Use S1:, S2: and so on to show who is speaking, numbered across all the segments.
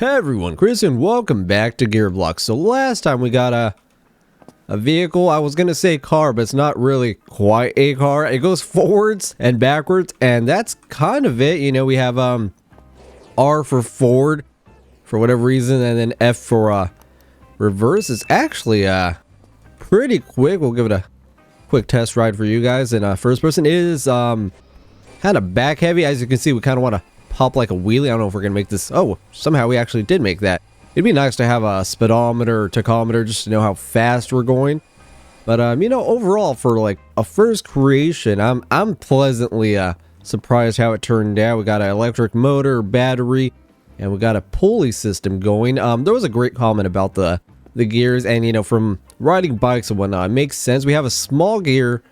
S1: Hey everyone, Chris and welcome back to Gearblocks. So last time we got a vehicle. I was gonna say car, but it's not really quite a car. It goes forwards and backwards, and that's kind of it. You know, we have R for forward for whatever reason, and then F for reverse. It's actually pretty quick. We'll give it a quick test ride for you guys. And first person is kind of back heavy. As you can see, we kind of want to pop like a wheelie. I don't know if we're gonna make this. Oh, somehow we actually did make that. It'd be nice to have a speedometer or tachometer just to know how fast we're going. But you know, overall for like a first creation, I'm pleasantly surprised how it turned out. We got an electric motor, battery, and we got a pulley system going. There was a great comment about the gears, and you know, from riding bikes and whatnot, it makes sense. We have a small gear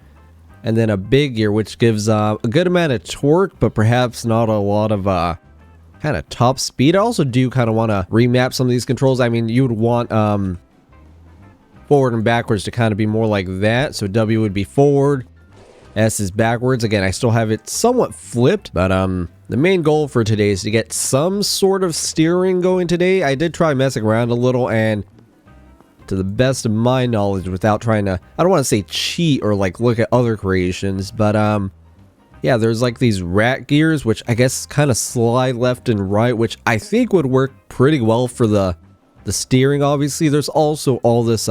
S1: and then a big gear, which gives a good amount of torque, but perhaps not a lot of kind of top speed. I also do kind of want to remap some of these controls. I mean, you would want forward and backwards to kind of be more like that. So W would be forward, S is backwards. Again, I still have it somewhat flipped, but the main goal for today is to get some sort of steering going today. I did try messing around a little, and to the best of my knowledge, without trying to, I don't want to say cheat or like look at other creations, but yeah, there's like these rat gears, which I guess kind of slide left and right, which I think would work pretty well for the steering. Obviously, there's also all this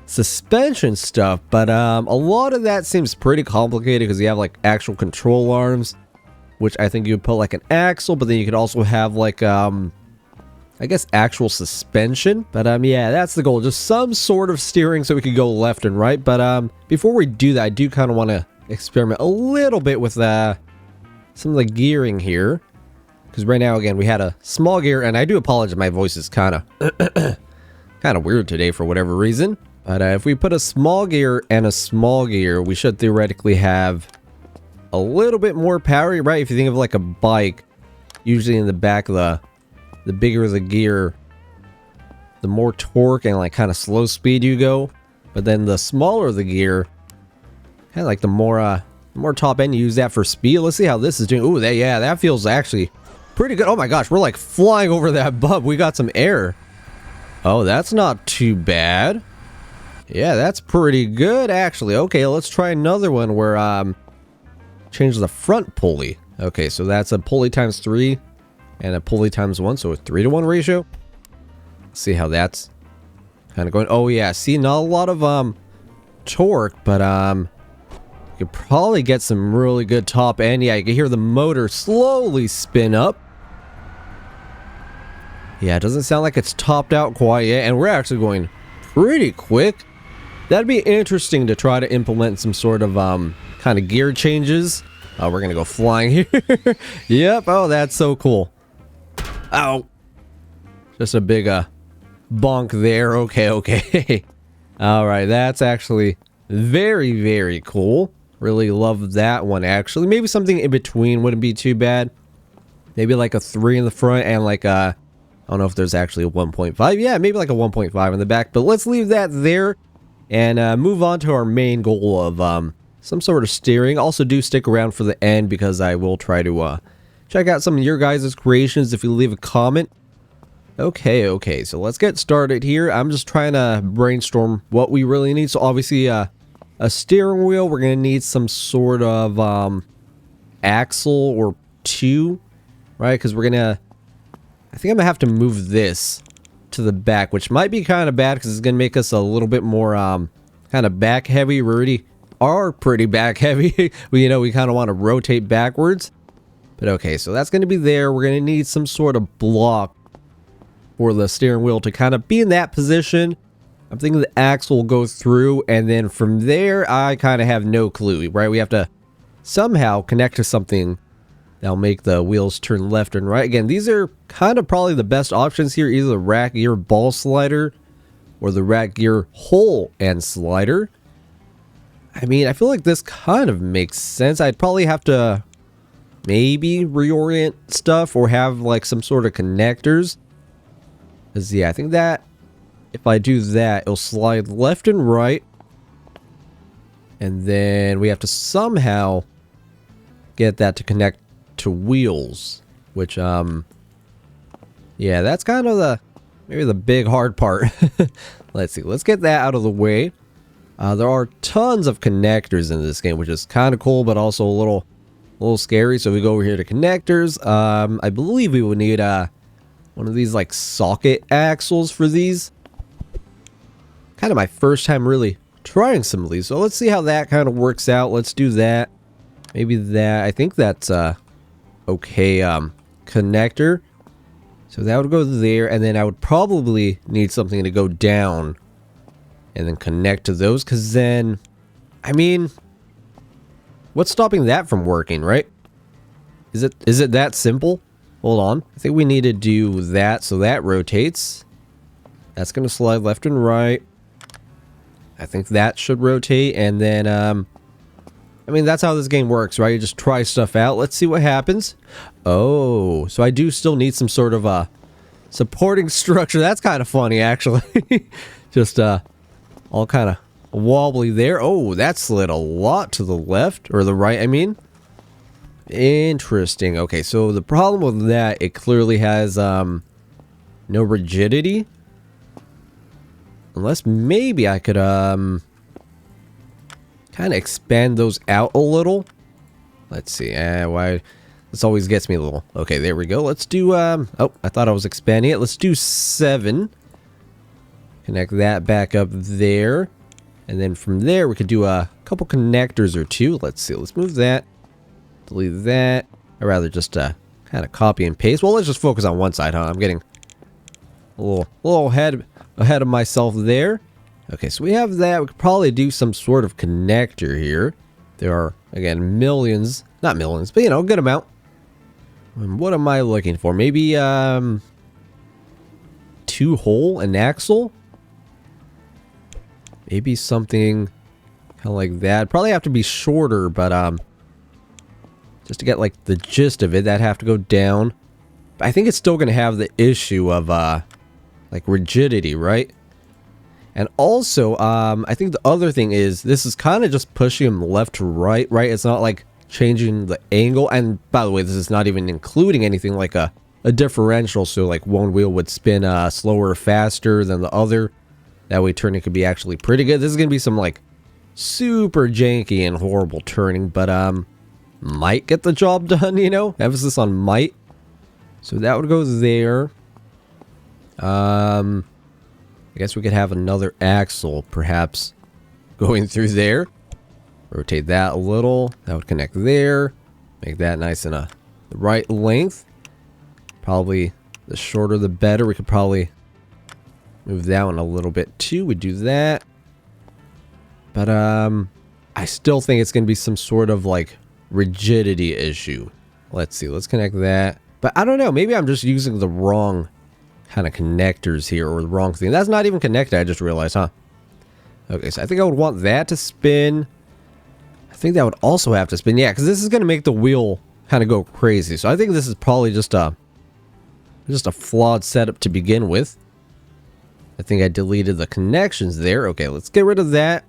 S1: suspension stuff, but a lot of that seems pretty complicated because you have like actual control arms, which I think you would put like an axle, but then you could also have like I guess actual suspension. But yeah, that's the goal, just some sort of steering so we could go left and right. But before we do that, I do kind of want to experiment a little bit with some of the gearing here, because right now, again, we had a small gear, and I do apologize, my voice is kind of weird today for whatever reason. But if we put a small gear and a small gear, we should theoretically have a little bit more power, right? If you think of like a bike, usually in the back of the bigger the gear, the more torque and like kind of slow speed you go. But then the smaller the gear, kind of like the more top end, you use that for speed. Let's see how this is doing. Ooh, that feels actually pretty good. Oh my gosh, we're like flying over that bump. We got some air. Oh, that's not too bad. Yeah, that's pretty good actually. Okay, let's try another one where change the front pulley. Okay, so that's a pulley times 3 and a pulley times 1, so a 3-to-1 ratio. Let's see how that's kind of going. Oh yeah, see, not a lot of torque, but you could probably get some really good top end. Yeah, you can hear the motor slowly spin up. Yeah, it doesn't sound like it's topped out quite yet, and we're actually going pretty quick. That'd be interesting to try to implement some sort of kind of gear changes. Oh, we're gonna go flying here. Yep. Oh, that's so cool. Ow. Just a big bonk there. Okay. All right, that's actually very, very cool. Really love that one, actually. Maybe something in between wouldn't be too bad. Maybe like a 3 in the front and like a, I don't know if there's actually a 1.5. Yeah, maybe like a 1.5 in the back. But let's leave that there and move on to our main goal of some sort of steering. Also, do stick around for the end because I will try to check out some of your guys' creations if you leave a comment. Okay, so let's get started here. I'm just trying to brainstorm what we really need. So obviously a steering wheel, we're going to need some sort of axle or 2, right? Because we're going to, I think I'm going to have to move this to the back, which might be kind of bad because it's going to make us a little bit more kind of back heavy. We already are pretty back heavy. we kind of want to rotate backwards. But okay, so that's going to be there. We're going to need some sort of block for the steering wheel to kind of be in that position. I'm thinking the axle will go through, and then from there, I kind of have no clue, right? We have to somehow connect to something that'll make the wheels turn left and right. Again, these are kind of probably the best options here, either the rack gear ball slider or the rack gear hole and slider. I mean, I feel like this kind of makes sense. I'd probably have to maybe reorient stuff or have like some sort of connectors. Because yeah, I think that if I do that, it'll slide left and right. And then we have to somehow get that to connect to wheels, which Yeah, that's kind of maybe the big hard part. Let's see. Let's get that out of the way. There are tons of connectors in this game, which is kind of cool, but also a little scary. So we go over here to connectors. I believe we would need one of these like socket axles for these. Kind of my first time really trying some of these. So let's see how that kind of works out. Let's do that. Maybe that. I think that's okay connector. So that would go there, and then I would probably need something to go down and then connect to those, because then, I mean, what's stopping that from working, right? Is it that simple? Hold on. I think we need to do that so that rotates. That's going to slide left and right. I think that should rotate, and then, I mean, that's how this game works, right? You just try stuff out. Let's see what happens. Oh, so I do still need some sort of a supporting structure. That's kind of funny, actually. Just all kind of wobbly there. Oh, that slid a lot to the left, or the right, I mean. Interesting. Okay, so the problem with that, it clearly has no rigidity. Unless maybe I could kind of expand those out a little. Let's see. Why? This always gets me a little. Okay, there we go. Let's do, oh, I thought I was expanding it. Let's do 7. Connect that back up there. And then from there, we could do a couple connectors or two. Let's see. Let's move that. Delete that. I'd rather just kind of copy and paste. Well, let's just focus on one side, huh? I'm getting a little ahead of myself there. Okay, so we have that. We could probably do some sort of connector here. There are, again, millions. Not millions, but, you know, a good amount. And what am I looking for? Maybe, 2-hole, an axle? Maybe something kind of like that. Probably have to be shorter, but, just to get, like, the gist of it, that'd have to go down. But I think it's still going to have the issue of, like, rigidity, right? And also, I think the other thing is, this is kind of just pushing them left to right, right? It's not like changing the angle. And by the way, this is not even including anything like a differential. So like one wheel would spin slower or faster than the other. That way turning could be actually pretty good. This is going to be some like super janky and horrible turning, but might get the job done, you know? Emphasis on might. So that would go there. I guess we could have another axle, perhaps, going through there. Rotate that a little. That would connect there. Make that nice and the right length. Probably the shorter the better. We could probably move that one a little bit too. We do that. But I still think it's going to be some sort of like rigidity issue. Let's see. Let's connect that. But I don't know. Maybe I'm just using the wrong kind of connectors here, or the wrong thing. That's not even connected, I just realized, huh? Okay, so I think I would want that to spin. I think that would also have to spin. Yeah, because this is going to make the wheel kind of go crazy. So I think this is probably just a flawed setup to begin with. I think I deleted the connections there. Okay, let's get rid of that.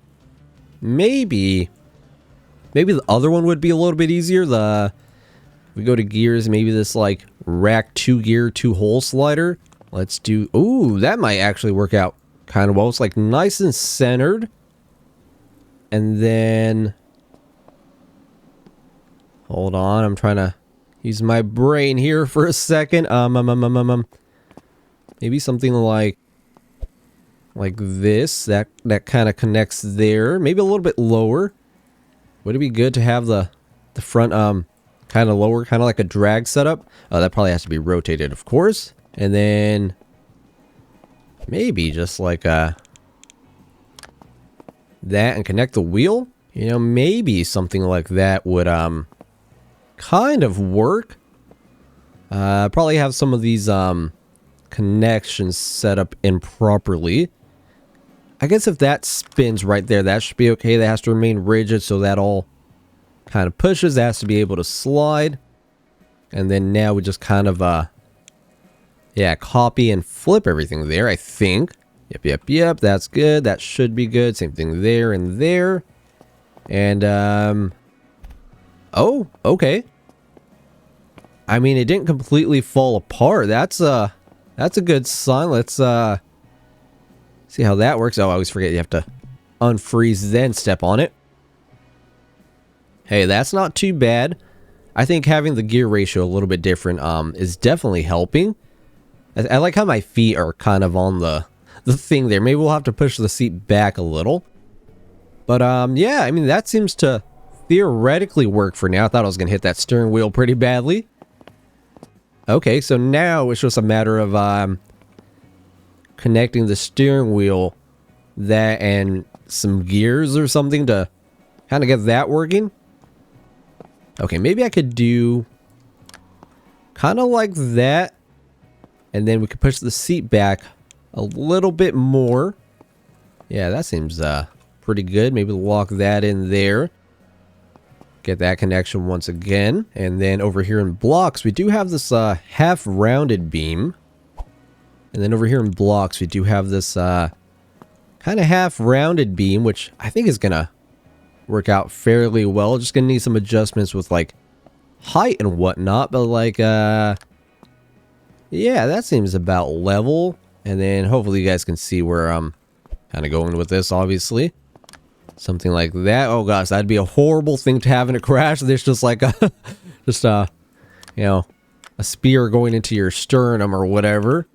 S1: Maybe the other one would be a little bit easier. We go to gears, maybe this like rack 2-gear 2-hole slider. Let's do, ooh, that might actually work out kind of well. It's like nice and centered. And then, hold on, I'm trying to use my brain here for a second. Maybe something like this, that kind of connects there. Maybe a little bit lower. Would it be good to have the front kind of lower, kind of like a drag setup? Oh, that probably has to be rotated, of course. And then maybe just like that and connect the wheel. You know, maybe something like that would kind of work. Probably have some of these connections set up improperly. I guess if that spins right there, that should be okay. That has to remain rigid, so that all kind of pushes. That has to be able to slide. And then now we just kind of yeah, copy and flip everything there, I think. Yep, that's good. That should be good. Same thing there and there. And oh, okay. I mean, it didn't completely fall apart. That's That's a good sign. Let's see how that works. Oh, I always forget you have to unfreeze then step on it. Hey, that's not too bad. I think having the gear ratio a little bit different is definitely helping. I like how my feet are kind of on the thing there. Maybe we'll have to push the seat back a little. But yeah, I mean, that seems to theoretically work for now. I thought I was going to hit that steering wheel pretty badly. Okay, so now it's just a matter of connecting the steering wheel, that and some gears or something to kind of get that working. Okay, maybe I could do kind of like that, and then we could push the seat back a little bit more. Yeah, that seems pretty good. Maybe lock that in there. Get that connection once again. And then over here in blocks, we do have this half rounded beam. And then over here in blocks, we do have this kind of half rounded beam, which I think is going to work out fairly well. Just going to need some adjustments with like height and whatnot. But like, yeah, that seems about level. And then hopefully you guys can see where I'm kind of going with this, obviously. Something like that. Oh gosh, that'd be a horrible thing to have in a crash. There's just like a, you know, a spear going into your sternum or whatever.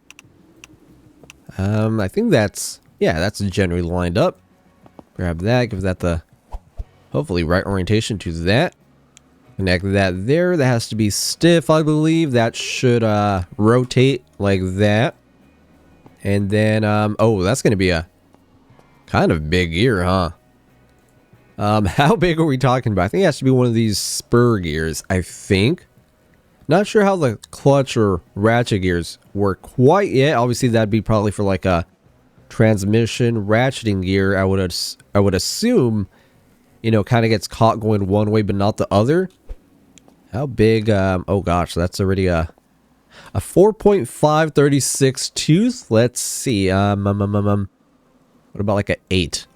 S1: I think that's, yeah, that's generally lined up. Grab that, give that the, hopefully, right orientation to that. Connect that there. That has to be stiff, I believe. That should rotate like that. And then, oh, that's going to be a kind of big gear, huh? How big are we talking about? I think it has to be one of these spur gears, I think. Not sure how the clutch or ratchet gears work quite yet. Obviously, that'd be probably for like a transmission ratcheting gear. I would assume, you know, kind of gets caught going one way but not the other. How big? Oh gosh, that's already a 4.536 tooth. Let's see. What about like an 8?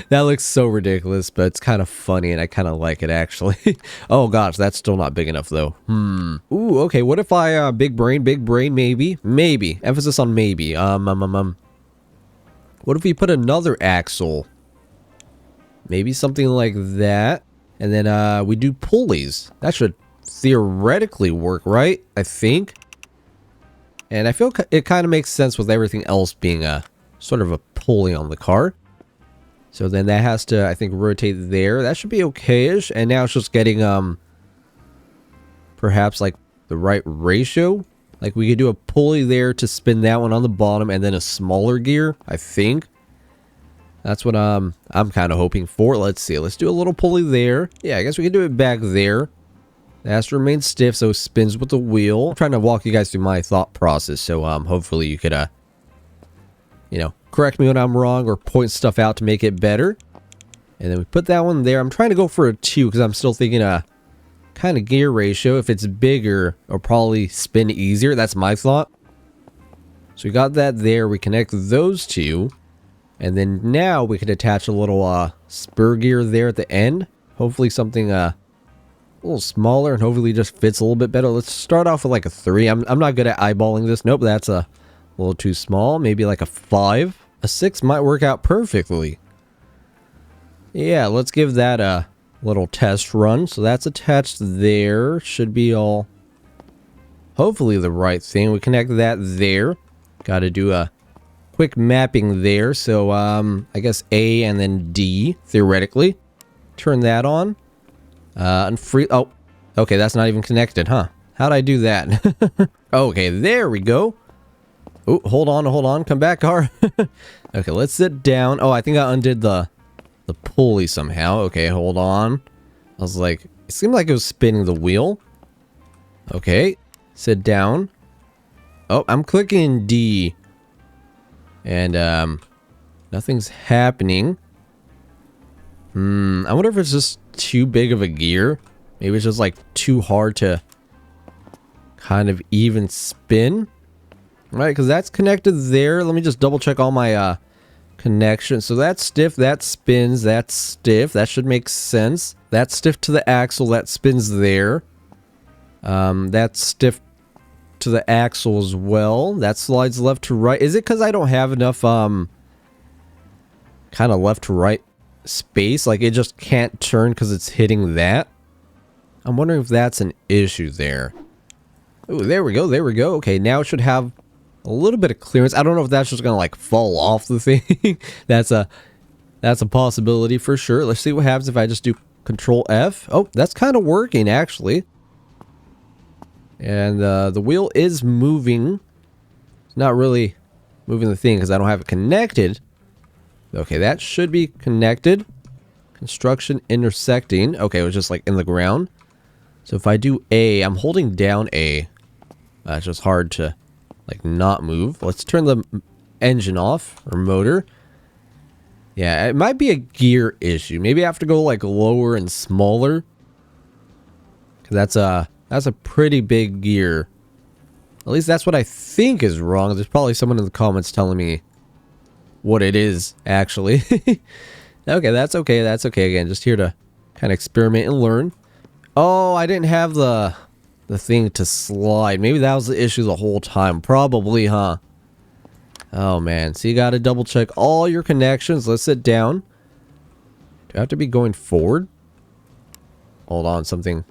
S1: That looks so ridiculous, but it's kind of funny and I kind of like it actually. Oh gosh, that's still not big enough though. Ooh, okay. What if I big brain, maybe. Emphasis on maybe. What if we put another axle? Maybe something like that. And then we do pulleys. That should theoretically work, right? I think. And I feel it kind of makes sense with everything else being a sort of a pulley on the car. So then that has to, I think, rotate there. That should be okay-ish. And now it's just getting, perhaps like the right ratio. Like we could do a pulley there to spin that one on the bottom and then a smaller gear, I think. That's what I'm kind of hoping for. Let's see. Let's do a little pulley there. Yeah, I guess we can do it back there. It has to remain stiff so it spins with the wheel. I'm trying to walk you guys through my thought process. So hopefully you could, you know, correct me when I'm wrong or point stuff out to make it better. And then we put that one there. I'm trying to go for a 2 because I'm still thinking a kind of gear ratio. If it's bigger, it'll probably spin easier. That's my thought. So we got that there. We connect those two. And then now we could attach a little spur gear there at the end. Hopefully something a little smaller and hopefully just fits a little bit better. Let's start off with like a 3. I'm not good at eyeballing this. Nope, that's a little too small. Maybe like a 5. A 6 might work out perfectly. Yeah, let's give that a little test run. So that's attached there. Should be all hopefully the right thing. We connect that there. Got to do a quick mapping there. So I guess A and then D theoretically. Turn that on. And free. Oh, okay. That's not even connected, huh? How'd I do that? Okay, there we go. Oh, hold on. Come back, car. Okay, let's sit down. Oh, I think I undid the pulley somehow. Okay, hold on. I was like, it seemed like it was spinning the wheel. Okay, sit down. Oh, I'm clicking D. And, nothing's happening. I wonder if it's just too big of a gear. Maybe it's just like too hard to kind of even spin. Right, because that's connected there. Let me just double check all my connections. So that's stiff, that spins, that's stiff. That should make sense. That's stiff to the axle, that spins there. That's stiff to the axle as well. That slides left to right. Is it because I don't have enough kind of left to right space? Like it just can't turn because it's hitting that? I'm wondering if that's an issue there. Oh, there we go. There we go. Okay, now it should have a little bit of clearance. I don't know if that's just going to like fall off the thing. That's a possibility for sure. Let's see what happens if I just do Control F. Oh, that's kind of working actually. And the wheel is moving. It's not really moving the thing because I don't have it connected. Okay, that should be connected. Construction intersecting. Okay, it was just like in the ground. So if I do A, I'm holding down A. It's just hard to like not move. Let's turn the engine off or motor. Yeah, it might be a gear issue. Maybe I have to go like lower and smaller. Cause that's a pretty big gear. At least that's what I think is wrong. There's probably someone in the comments telling me what it is actually. Okay, that's okay. That's okay. Again, just here to kind of experiment and learn. Oh, I didn't have the thing to slide. Maybe that was the issue the whole time. Probably, huh? Oh, man. So you got to double check all your connections. Let's sit down. Do I have to be going forward? Hold on. Something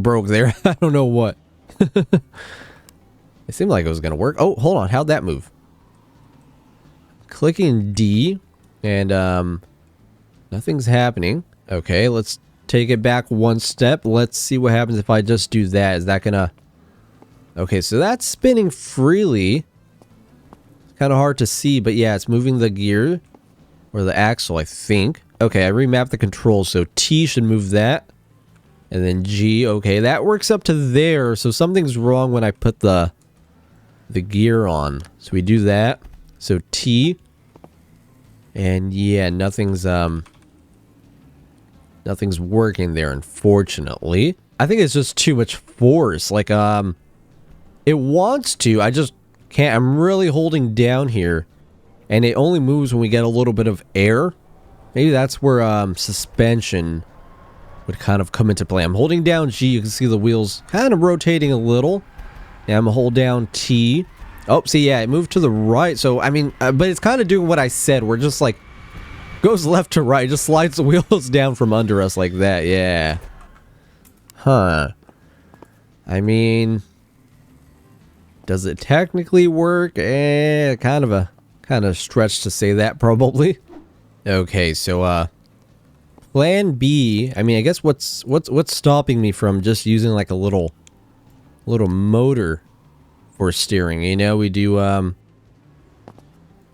S1: broke there. I don't know what. It seemed like it was going to work. Oh, hold on. How'd that move? Clicking D. And, nothing's happening. Okay, let's take it back one step. Let's see what happens if I just do that. Is that gonna... Okay, so that's spinning freely. It's kind of hard to see, but yeah, it's moving the gear. Or the axle, I think. Okay, I remapped the controls, so T should move that. And then G, okay, that works up to there. So something's wrong when I put the gear on. So we do that. So T. And yeah, nothing's working there, unfortunately. I think it's just too much force. Like, it wants to. I just can't. I'm really holding down here. And it only moves when we get a little bit of air. Maybe that's where suspension would kind of come into play. I'm holding down G. You can see the wheels kind of rotating a little. And I'm going to hold down T. Oh, see, yeah, it moved to the right. So, I mean, but it's kind of doing what I said. We're just like, goes left to right. Just slides the wheels down from under us like that. Yeah. Huh. I mean, does it technically work? Kind of stretch to say that probably. Okay, so plan B. I mean, I guess what's stopping me from just using like a little motor for steering? You know, we do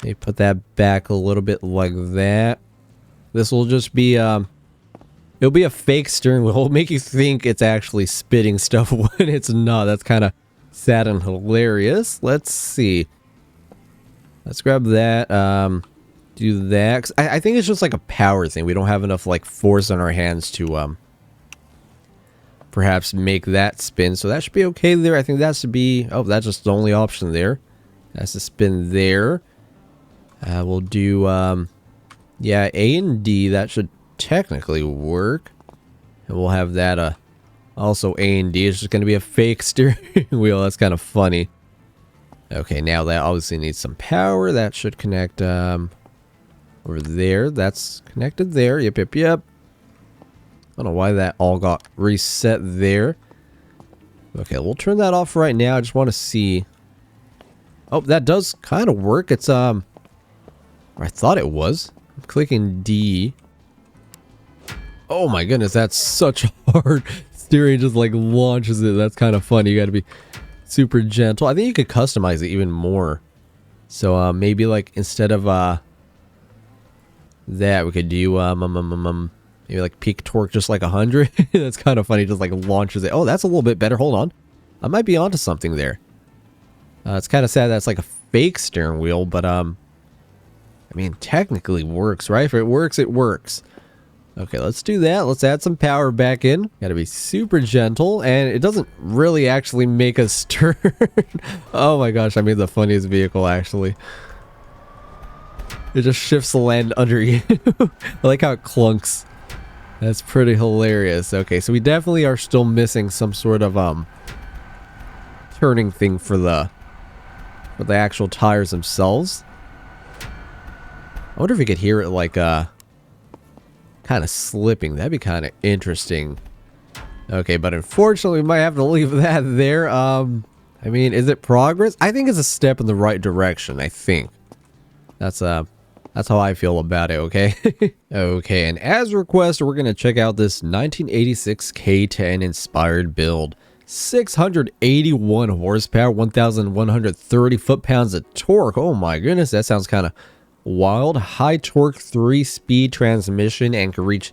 S1: they put that back a little bit like that. This will just be it'll be a fake steering wheel. It'll make you think it's actually spitting stuff when it's not. That's kind of sad and hilarious. Let's see. Let's grab that. Do that. 'Cause I think it's just like a power thing. We don't have enough like force on our hands to perhaps make that spin. So that should be okay there. I think that should be... Oh, that's just the only option there. That's to spin there. We'll do... yeah, A and D. That should technically work. And we'll have that also A and D. It's just going to be a fake steering wheel. That's kind of funny. Okay, now that obviously needs some power. That should connect over there. That's connected there. Yep. I don't know why that all got reset there. Okay, we'll turn that off right now. I just want to see. Oh, that does kind of work. It's I thought it was. I'm clicking D. Oh my goodness, that's such hard steering. Just like launches it. That's kind of funny. You got to be super gentle. I think you could customize it even more. So maybe like instead of that, we could do maybe like peak torque just like 100. That's kind of funny. Just like launches it. Oh, that's a little bit better. Hold on, I might be onto something there. It's kind of sad that's like a fake steering wheel, but I mean technically works, right? If it works, it works. Okay, let's do that. Let's add some power back in. Got to be super gentle, and it doesn't really actually make us turn. Oh my gosh, I made the funniest vehicle actually. It just shifts the land under you. I like how it clunks. That's pretty hilarious. Okay, so we definitely are still missing some sort of turning thing for the actual tires themselves. I wonder if you could hear it like kind of slipping. That'd be kind of interesting. Okay, but unfortunately we might have to leave that there. I mean, is it progress? I think it's a step in the right direction, I think. That's how I feel about it, okay? Okay, and as requested, we're going to check out this 1986 K10 inspired build. 681 horsepower, 1,130 foot-pounds of torque. Oh my goodness, that sounds kind of wild. High torque 3-speed transmission and can reach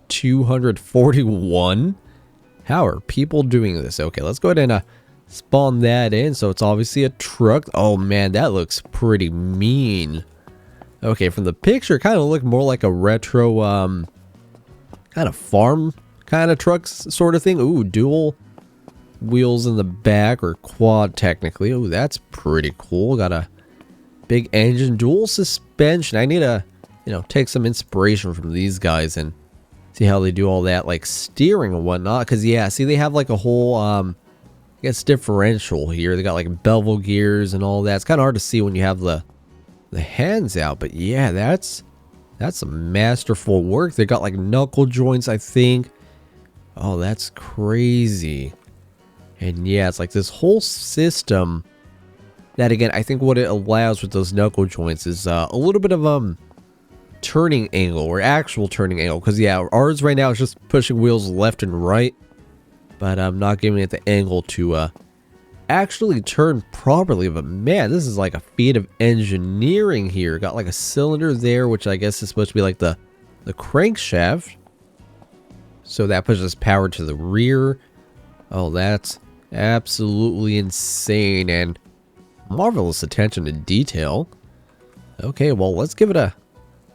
S1: 241. How are people doing this? Okay, let's go ahead and spawn that in. So it's obviously a truck. Oh man, that looks pretty mean. Okay, from the picture, it kind of looked more like a retro kind of farm kind of trucks sort of thing. Ooh, dual wheels in the back, or quad technically. Ooh, that's pretty cool. Got a big engine, dual suspension. I need to, you know, take some inspiration from these guys and see how they do all that, like steering and whatnot. Because yeah, see, they have like a whole I guess differential here. They got like bevel gears and all that. It's kind of hard to see when you have the hands out, but yeah, that's some masterful work. They got like knuckle joints, I think. Oh, that's crazy. And yeah, it's like this whole system that, again, I think what it allows with those knuckle joints is a little bit of turning angle, or actual turning angle. Because yeah, ours right now is just pushing wheels left and right, but I'm not giving it the angle to actually turn properly. But man, this is like a feat of engineering here. Got like a cylinder there, which I guess is supposed to be like the crankshaft, so that pushes power to the rear. Oh, that's absolutely insane, and marvelous attention to detail. Okay, well, let's give it a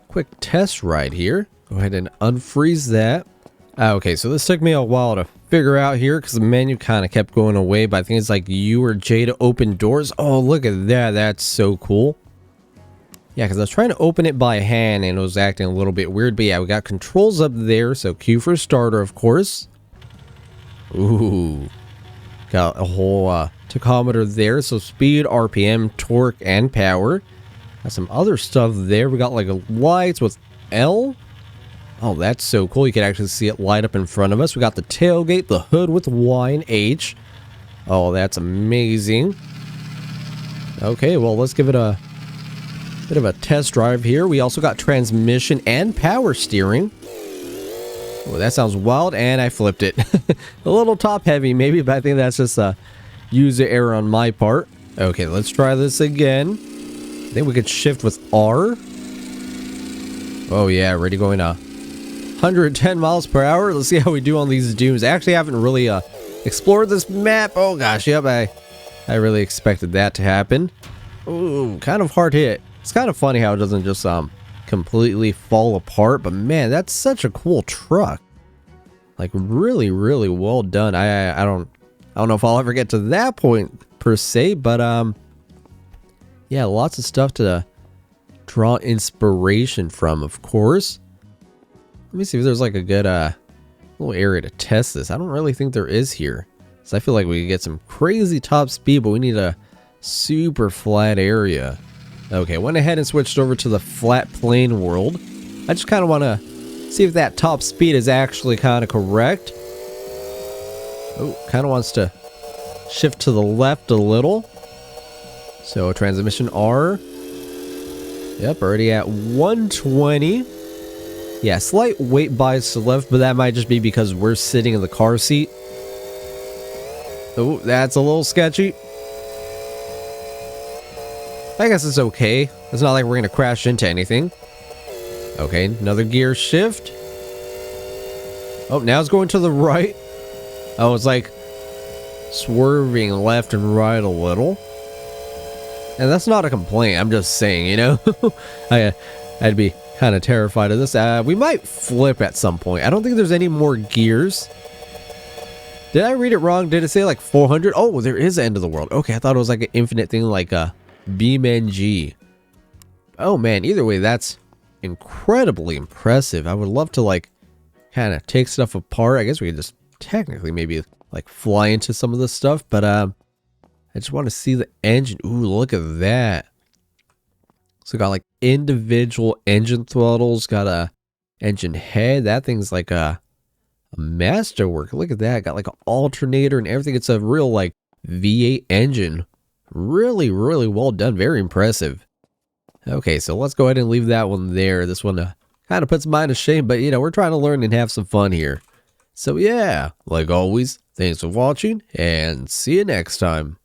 S1: quick test ride here. Go ahead and unfreeze that. Okay, so this took me a while to figure out here because the menu kind of kept going away, but I think it's like U or J to open doors. Oh, look at that. That's so cool. Yeah, because I was trying to open it by hand and it was acting a little bit weird. But yeah, we got controls up there. So Q for starter, of course. Ooh. Got a whole tachometer there. So speed, RPM, torque, and power. Got some other stuff there. We got like a lights with L. Oh, that's so cool. You can actually see it light up in front of us. We got the tailgate, the hood with Y and H. Oh, that's amazing. Okay, well, let's give it a bit of a test drive here. We also got transmission and power steering. Oh, that sounds wild, and I flipped it. A little top heavy maybe, but I think that's just a user error on my part. Okay, let's try this again. I think we could shift with R. Oh yeah, ready going 110 miles per hour. Let's see how we do on these dunes. I actually haven't really explored this map. Oh gosh, yep, I really expected that to happen. Ooh, kind of hard hit. It's kind of funny how it doesn't just completely fall apart, but man, that's such a cool truck. Like really, really well done. I don't know if I'll ever get to that point per se, but yeah, lots of stuff to draw inspiration from, of course. Let me see if there's like a good little area to test this. I don't really think there is here. So I feel like we could get some crazy top speed, but we need a super flat area. Okay, went ahead and switched over to the flat plane world. I just kind of want to see if that top speed is actually kind of correct. Oh, kind of wants to shift to the left a little. So transmission R. Yep, already at 120. Yeah, slight weight bias to left, but that might just be because we're sitting in the car seat. Oh, that's a little sketchy. I guess it's okay. It's not like we're going to crash into anything. Okay, another gear shift. Oh, now it's going to the right. Oh, it's like swerving left and right a little. And that's not a complaint. I'm just saying, you know. I'd be kind of terrified of this. We might flip at some point. I don't think there's any more gears. Did I read it wrong? Did it say like 400? Oh, there is the end of the world. Okay, I thought it was like an infinite thing, like BeamNG. Oh man, either way, that's incredibly impressive. I would love to like kind of take stuff apart. I guess we could just technically maybe like fly into some of this stuff, but I just want to see the engine. Ooh, look at that. So got like individual engine throttles, got a engine head. That thing's like a masterwork. Look at that. Got like an alternator and everything. It's a real like V8 engine. Really, really well done. Very impressive. Okay, so let's go ahead and leave that one there. This one kind of puts mine to shame, but you know, we're trying to learn and have some fun here. So yeah, like always, thanks for watching and see you next time.